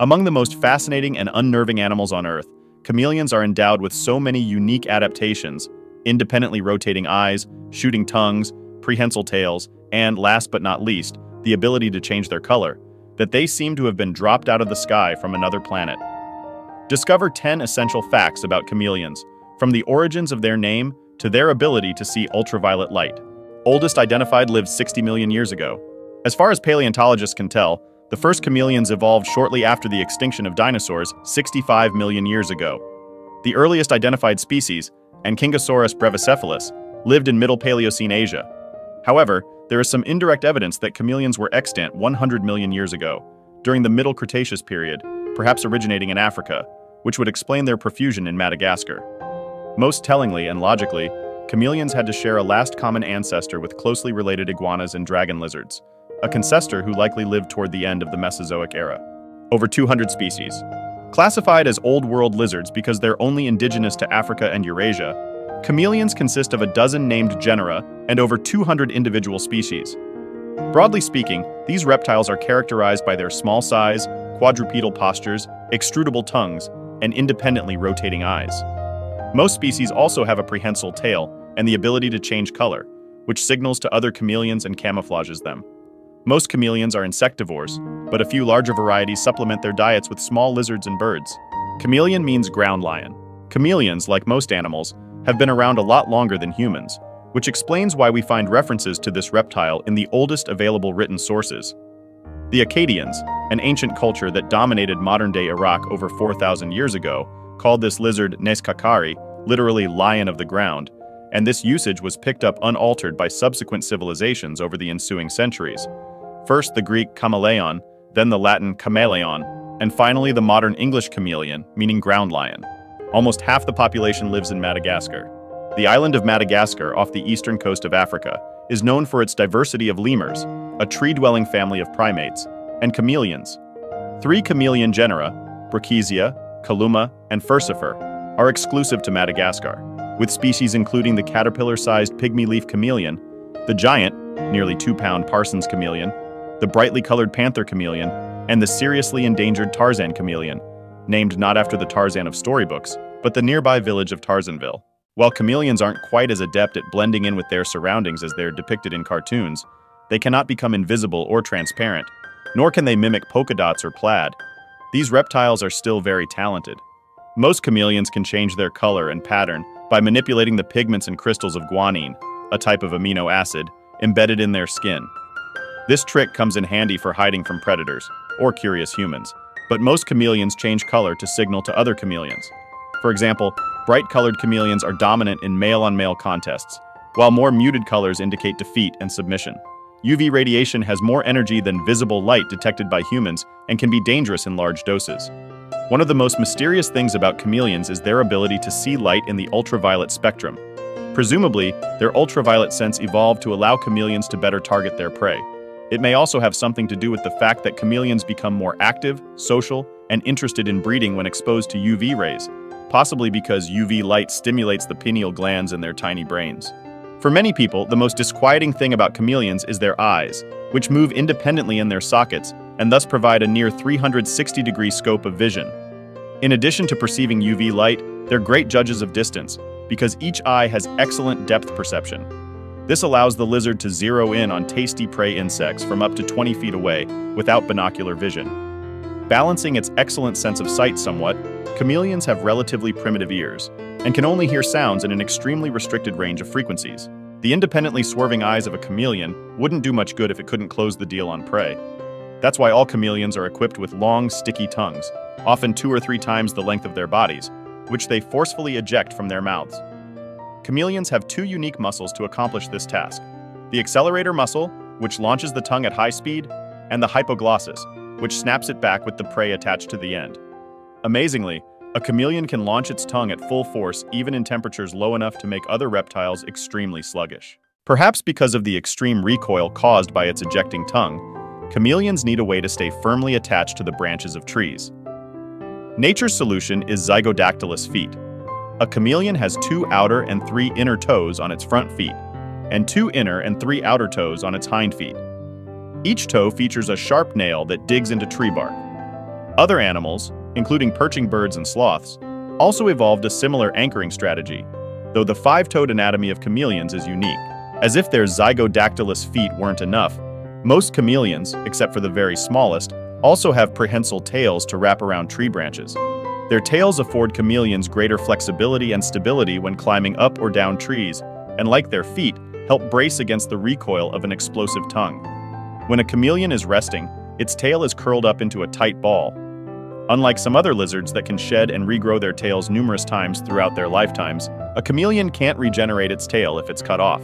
Among the most fascinating and unnerving animals on Earth, chameleons are endowed with so many unique adaptations: independently rotating eyes, shooting tongues, prehensile tails, and, last but not least, the ability to change their color, that they seem to have been dropped out of the sky from another planet. Discover 10 essential facts about chameleons, from the origins of their name to their ability to see ultraviolet light. Oldest identified lived 60 million years ago. As far as paleontologists can tell, the first chameleons evolved shortly after the extinction of dinosaurs 65 million years ago. The earliest identified species, Ankylosaurus brevicephalus, lived in Middle Paleocene Asia. However, there is some indirect evidence that chameleons were extant 100 million years ago, during the Middle Cretaceous period, perhaps originating in Africa, which would explain their profusion in Madagascar. Most tellingly and logically, chameleons had to share a last common ancestor with closely related iguanas and dragon lizards, a ancestor who likely lived toward the end of the Mesozoic era. Over 200 species. Classified as Old World lizards because they're only indigenous to Africa and Eurasia, chameleons consist of a dozen named genera and over 200 individual species. Broadly speaking, these reptiles are characterized by their small size, quadrupedal postures, extrudable tongues, and independently rotating eyes. Most species also have a prehensile tail and the ability to change color, which signals to other chameleons and camouflages them. Most chameleons are insectivores, but a few larger varieties supplement their diets with small lizards and birds. Chameleon means ground lion. Chameleons, like most animals, have been around a lot longer than humans, which explains why we find references to this reptile in the oldest available written sources. The Akkadians, an ancient culture that dominated modern-day Iraq over 4,000 years ago, called this lizard Neskakari, literally lion of the ground, and this usage was picked up unaltered by subsequent civilizations over the ensuing centuries. First the Greek chameleon, then the Latin chameleon, and finally the modern English chameleon, meaning ground lion. Almost half the population lives in Madagascar. The island of Madagascar, off the eastern coast of Africa, is known for its diversity of lemurs, a tree-dwelling family of primates, and chameleons. 3 chameleon genera, Brachysia, Kaluma, and Furcifer, are exclusive to Madagascar, with species including the caterpillar-sized pygmy leaf chameleon, the giant, nearly 2-pound Parsons chameleon, the brightly colored panther chameleon, and the seriously endangered Tarzan chameleon, named not after the Tarzan of storybooks, but the nearby village of Tarzanville. While chameleons aren't quite as adept at blending in with their surroundings as they're depicted in cartoons, they cannot become invisible or transparent, nor can they mimic polka dots or plaid. These reptiles are still very talented. Most chameleons can change their color and pattern by manipulating the pigments and crystals of guanine, a type of amino acid, embedded in their skin. This trick comes in handy for hiding from predators, or curious humans, but most chameleons change color to signal to other chameleons. For example, bright-colored chameleons are dominant in male-on-male contests, while more muted colors indicate defeat and submission. UV radiation has more energy than visible light detected by humans and can be dangerous in large doses. One of the most mysterious things about chameleons is their ability to see light in the ultraviolet spectrum. Presumably, their ultraviolet sense evolved to allow chameleons to better target their prey. It may also have something to do with the fact that chameleons become more active, social, and interested in breeding when exposed to UV rays, possibly because UV light stimulates the pineal glands in their tiny brains. For many people, the most disquieting thing about chameleons is their eyes, which move independently in their sockets and thus provide a near 360-degree scope of vision. In addition to perceiving UV light, they're great judges of distance, because each eye has excellent depth perception. This allows the lizard to zero in on tasty prey insects from up to 20 feet away without binocular vision. Balancing its excellent sense of sight somewhat, chameleons have relatively primitive ears and can only hear sounds in an extremely restricted range of frequencies. The independently swerving eyes of a chameleon wouldn't do much good if it couldn't close the deal on prey. That's why all chameleons are equipped with long, sticky tongues, often 2 or 3 times the length of their bodies, which they forcefully eject from their mouths. Chameleons have 2 unique muscles to accomplish this task: the accelerator muscle, which launches the tongue at high speed, and the hypoglossus, which snaps it back with the prey attached to the end. Amazingly, a chameleon can launch its tongue at full force even in temperatures low enough to make other reptiles extremely sluggish. Perhaps because of the extreme recoil caused by its ejecting tongue, chameleons need a way to stay firmly attached to the branches of trees. Nature's solution is zygodactylous feet. A chameleon has 2 outer and 3 inner toes on its front feet, and 2 inner and 3 outer toes on its hind feet. Each toe features a sharp nail that digs into tree bark. Other animals, including perching birds and sloths, also evolved a similar anchoring strategy, though the five-toed anatomy of chameleons is unique. As if their zygodactylous feet weren't enough, most chameleons, except for the very smallest, also have prehensile tails to wrap around tree branches. Their tails afford chameleons greater flexibility and stability when climbing up or down trees, and like their feet, help brace against the recoil of an explosive tongue. When a chameleon is resting, its tail is curled up into a tight ball. Unlike some other lizards that can shed and regrow their tails numerous times throughout their lifetimes, a chameleon can't regenerate its tail if it's cut off.